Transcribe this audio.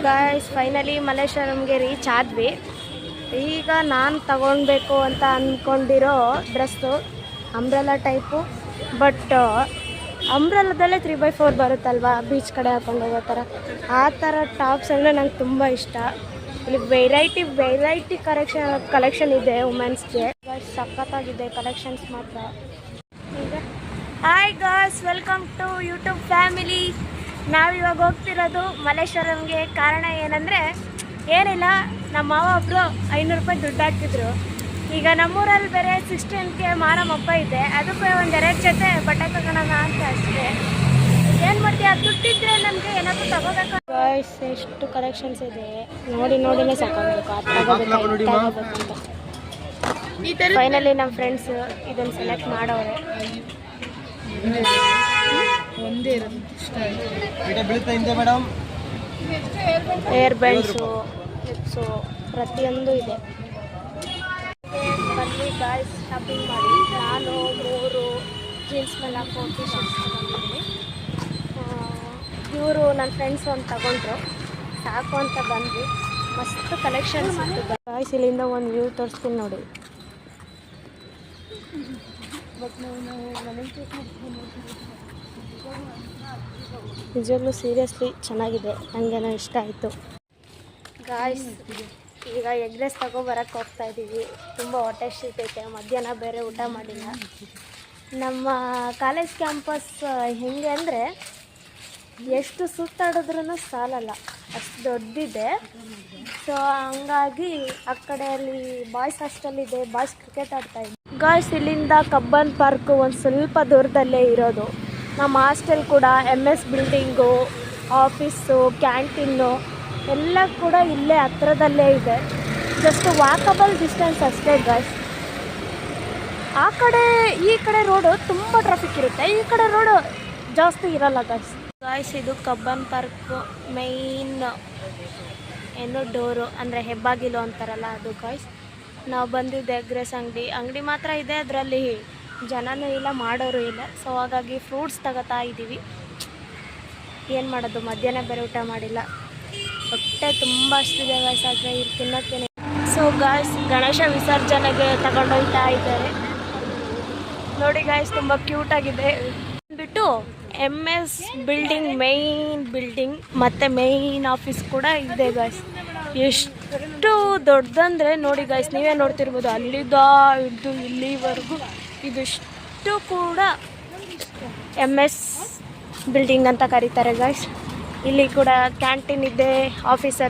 Guys finally ಮಲ್ಲೇಶ್ವರಂಗೆ reach ಆದ್ವಿ. ಈಗ ನಾನು ತಗೊಳ್ಬೇಕು ಅಂತ ಅಂದ್ಕೊಂಡಿರೋ ಡ್ರೆಸ್ಸು ಅಂಬ್ರೆಲಾ ಟೈಪು. ಬಟ್ ಅಂಬ್ರೆಲಾದಲ್ಲೇ 3x4 ಬರುತ್ತಲ್ವಾ, ಬೀಚ್ ಕಡೆ ಹಾಕೊಂಡು ಹೋಗೋ ಥರ. ಆ ಥರ ಟಾಪ್ಸ್ ಅಂದರೆ ನಂಗೆ ತುಂಬ ಇಷ್ಟ. ಇಲ್ಲಿ ವೆರೈಟಿ ಕಲೆಕ್ಷನ್ ಇದೆ ವುಮೆನ್ಸ್ಗೆ. ಸಖತ್ತಾಗಿದೆ ಕಲೆಕ್ಷನ್ಸ್ ಮಾತ್ರ. ಈಗ hi guys, welcome to YouTube family. ನಾವಿವಾಗ ಹೋಗ್ತಿರೋದು ಮಲ್ಲೇಶ್ವರಂಗೆ. ಕಾರಣ ಏನಂದರೆ ಏನಿಲ್ಲ, ನಮ್ಮ ಮಾವ ಒಬ್ಬರು 500 ರೂಪಾಯಿ ದುಡ್ಡು ಹಾಕಿದ್ರು. ಈಗ ನಮ್ಮೂರಲ್ಲಿ ಬೇರೆ 16ಕ್ಕೆ ಮಾರಮ್ಮ ಹಬ್ಬ ಇದೆ, ಅದಕ್ಕೆ ಒಂದೆರಡು ಜೊತೆ ಬಟ್ಟೆ ತಗೊಳ್ಳೋಣ ಅಂತ ಅಷ್ಟೇ. ಏನು ಮಾಡ್ತೀವಿ, ಅದು ದುಡ್ಡಿದ್ರೆ ನಮಗೆ ಏನಾದರೂ ತಗೋಬೇಕು. ಗಾಯ್ಸ್ ಎಷ್ಟು ಕಲೆಕ್ಷನ್ಸ್ ಇದೆ ನೋಡಿನೇ ಸಾಕಾಗಬೇಕು. ಅದು ತಗೋಬೇಕಂತ ಫೈನಲಿ ನಮ್ಮ ಫ್ರೆಂಡ್ಸ್ ಇದನ್ನು ಸೆಲೆಕ್ಟ್ ಮಾಡೋರೆ. ಏರ್ ಬೆಲ್ಟ್ಸು, ಕ್ಲಿಪ್ಸು ಪ್ರತಿಯೊಂದು ಇದೆ. ಬನ್ನಿ ಗಾಯ್ಸ್, ಶಾಪಿಂಗ್ ಮಾಡಿ. ನಾನು 3 ಜೀನ್ಸ್ ಮೇಲೆ ಹಾಕೋ ಟಿ ಶರ್ಟ್ಸ್ ತಗೊಂಡಿದ್ದೀನಿ. ಇವರು ನನ್ನ ಫ್ರೆಂಡ್ಸ್ ಒಂದು ತಗೊಂಡ್ರು, ಸಾಕು ಅಂತ ಬಂದ್ವಿ. ಮಸ್ತ್ ಕಲೆಕ್ಷನ್ಸ್ ಇತ್ತು ಗಾಯ್ಸ್. ಇಲ್ಲಿಂದ ಒಂದು ವ್ಯೂ ತೋರಿಸ್ತೀನಿ ನೋಡಿ. ನಿಜವಾಗ್ಲೂ ಸೀರಿಯಸ್ಲಿ ಚೆನ್ನಾಗಿದೆ, ನನಗೇನೋ ಇಷ್ಟ ಆಯಿತು ಗಾಯ್ಸ್. ಈಗ ಎಗ್ ರೈಸ್ ತಗೊಬರಕ್ಕೆ ಹೋಗ್ತಾ ಇದ್ದೀವಿ. ತುಂಬ ಹೊಟ್ಟೆ ಹಸಿತೈತೆ, ಮಧ್ಯಾಹ್ನ ಬೇರೆ ಊಟ ಮಾಡಿಲ್ಲ. ನಮ್ಮ ಕಾಲೇಜ್ ಕ್ಯಾಂಪಸ್ ಹೆಂಗೆ ಅಂದರೆ ಎಷ್ಟು ಸುತ್ತಾಡಿದ್ರೂ ಸಾಲಲ್ಲ, ಅಷ್ಟು ದೊಡ್ಡದಿದೆ. ಸೊ ಹಂಗಾಗಿ ಆ ಕಡೆಯಲ್ಲಿ ಬಾಯ್ಸ್ ಹಾಸ್ಟೆಲ್ ಇದೆ, ಬಾಯ್ಸ್ ಕ್ರಿಕೆಟ್ ಆಡ್ತಾ ಇದ್ದೆ ಗಾಯ್ಸ್. ಇಲ್ಲಿಂದ ಕಬ್ಬನ್ ಪಾರ್ಕು ಒಂದು ಸ್ವಲ್ಪ ದೂರದಲ್ಲೇ ಇರೋದು. ನಮ್ಮ ಹಾಸ್ಟೆಲ್ ಕೂಡ MS ಬಿಲ್ಡಿಂಗು, ಆಫೀಸು, ಕ್ಯಾಂಟೀನು ಎಲ್ಲ ಕೂಡ ಇಲ್ಲೇ ಹತ್ರದಲ್ಲೇ ಇದೆ. ಜಸ್ಟ್ ವಾಕಬಲ್ ಡಿಸ್ಟೆನ್ಸ್ ಅಷ್ಟೇ ಗಾಯ್ಸ್. ಆ ಕಡೆ ಈ ಕಡೆ ರೋಡು ತುಂಬ ಟ್ರಾಫಿಕ್ ಇರುತ್ತೆ, ಈ ಕಡೆ ರೋಡು ಜಾಸ್ತಿ ಇರಲ್ಲ ಗಾಯ್ಸ್. ಇದು ಕಬ್ಬನ್ ಪಾರ್ಕ್ ಮೈನ್ ಏನು ಡೋರು ಅಂದರೆ ಹೆಬ್ಬಾಗಿಲು ಅಂತಾರಲ್ಲ ಅದು ಗಾಯ್ಸ್. ನಾವು ಬಂದಿದ್ದೆ ಎಗ್ ರೈಸ್ ಅಂಗಡಿ ಮಾತ್ರ ಇದೆ, ಅದರಲ್ಲಿ ಜನನೂ ಇಲ್ಲ, ಮಾಡೋರು ಇಲ್ಲ. ಸೊ ಹಾಗಾಗಿ ಫ್ರೂಟ್ಸ್ ತಗೋತಾ ಇದ್ದೀವಿ. ಏನು ಮಾಡೋದು, ಮಧ್ಯಾಹ್ನ ಬೇರೆ ಊಟ ಮಾಡಿಲ್ಲ, ಹೊಟ್ಟೆ ತುಂಬ ಅಷ್ಟಿದೆ ಗಾಯ್ಸ್. ಆದರೆ ಇಲ್ಲಿ ತಿನ್ನೋಕ್ಕೇನೆ. ಸೊ ಗಾಯ್ಸ್, ಗಣೇಶ ವಿಸರ್ಜನೆಗೆ ತಗೊಂಡೋಗ್ತಾ ಇದ್ದಾರೆ ನೋಡಿ ಗಾಯ್ಸ್, ತುಂಬ ಕ್ಯೂಟಾಗಿದೆ. ಬಿಟ್ಟು MS ಬಿಲ್ಡಿಂಗ್, ಮೈನ್ ಬಿಲ್ಡಿಂಗ್ ಮತ್ತು ಮೈನ್ ಆಫೀಸ್ ಕೂಡ ಇದೆ ಗಾಯ್ಸ್. ಎಷ್ಟು ದೊಡ್ಡದಂದರೆ ನೋಡಿ ಗಾಯ್ಸ್, ನೀವೇ ನೋಡ್ತಿರ್ಬೋದು. ಅಲ್ಲಿಂದ ಹಿಡಿದು ಇಲ್ಲಿವರೆಗೂ ಇದಿಷ್ಟು ಕೂಡ MS ಬಿಲ್ಡಿಂಗ್ ಅಂತ ಕರೀತಾರೆ ಗಾಯ್ಸ್. ಇಲ್ಲಿ ಕೂಡ ಕ್ಯಾಂಟೀನ್ ಇದೆ, ಆಫೀಸರ್ಸ್